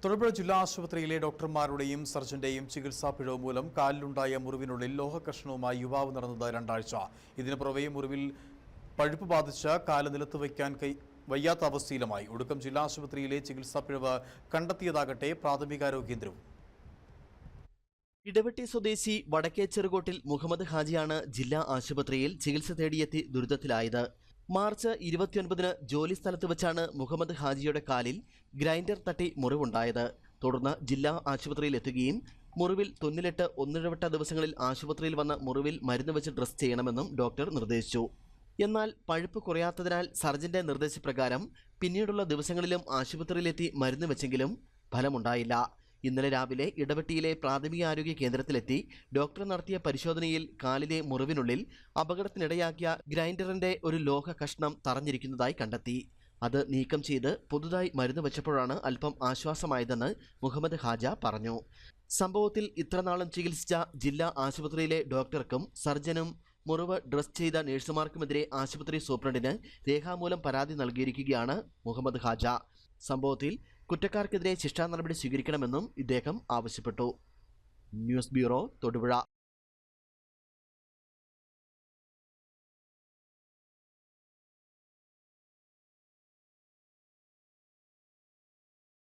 തൊടുപുഴ ജില്ലാ ആശുപത്രിയിലെ ഡോക്ടർമാരുടെയും സർജന്റെയും ചികിത്സാ പിഴവ് മൂലം കാലിലുണ്ടായ മുറിവിനുള്ളിൽ ലോഹകഷ്ണവുമായി യുവാവ് നടന്നത് 2 ആഴ്ച. ഇതിനു പുറമെ മുറിവിൽ പഴുപ്പ് ബാധിച്ച കാല് നിലത്ത് വയ്ക്കാൻ വയ്യാത്ത അവസ്ഥയിലുമായി. ഒടുക്കം ജില്ലാ ആശുപത്രിയിലെ ചികിത്സാ പിഴവ് കണ്ടെത്തിയതാകട്ടെ പ്രാഥമികാരോഗ്യ കേന്ദ്രവും. ഇടവെട്ടി സ്വദേശി വടക്കേ ചെറുകോട്ടിൽ മുഹമ്മദ് ഹാജിയാണ് ജില്ലാ ആശുപത്രിയിൽ ചികിത്സ തേടിയെത്തി ദുരിതത്തിലായത്. മാർച്ച് 29-ന് ജോലി സ്ഥലത്ത് വെച്ചാണ് മുഹമ്മദ് ഹാജിയുടെ കാലിൽ ഗ്രൈൻഡർ തട്ടി മുറിവുണ്ടായത്. തുടർന്ന് ജില്ലാ ആശുപത്രിയിൽ എത്തുകയും മുറിവിൽ തുന്നിലിട്ട് ഒന്നിടവിട്ട ദിവസങ്ങളിൽ ആശുപത്രിയിൽ വന്ന് മുറിവിൽ മരുന്ന് വെച്ച് ഡ്രസ് ചെയ്യണമെന്നും ഡോക്ടർ നിർദ്ദേശിച്ചു. എന്നാൽ പഴുപ്പ് കുറയാത്തതിനാൽ സർജന്റെ നിർദ്ദേശപ്രകാരം പിന്നീടുള്ള ദിവസങ്ങളിലും ആശുപത്രിയിലെത്തി മരുന്ന് വെച്ചെങ്കിലും ഫലമുണ്ടായില്ല. ഇന്നലെ രാവിലെ ഇടവെട്ടിയിലെ പ്രാഥമികാരോഗ്യ കേന്ദ്രത്തിലെത്തി ഡോക്ടർ നടത്തിയ പരിശോധനയിൽ കാലിലെ മുറിവിനുള്ളിൽ അപകടത്തിനിടയാക്കിയ ഗ്രൈൻഡറിന്റെ ഒരു ലോഹ കഷ്ണം തറഞ്ഞിരിക്കുന്നതായി കണ്ടെത്തി. അത് നീക്കം ചെയ്ത് പുതുതായി മരുന്ന് വെച്ചപ്പോഴാണ് അല്പം ആശ്വാസമായതെന്ന് മുഹമ്മദ് ഹാജ പറഞ്ഞു. സംഭവത്തിൽ ഇത്രനാളും ചികിത്സിച്ച ജില്ലാ ആശുപത്രിയിലെ ഡോക്ടർക്കും സർജനും മുറിവ് ഡ്രസ് ചെയ്ത നഴ്സുമാർക്കുമെതിരെ ആശുപത്രി സൂപ്രണ്ടിന് രേഖാമൂലം പരാതി നൽകിയിരിക്കുകയാണ് മുഹമ്മദ് ഹാജ. സംഭവത്തിൽ കുറ്റക്കാർക്കെതിരെ ശിക്ഷാ നടപടി സ്വീകരിക്കണമെന്നും ഇദ്ദേഹം ആവശ്യപ്പെട്ടു. News bureau, Thodupuzha.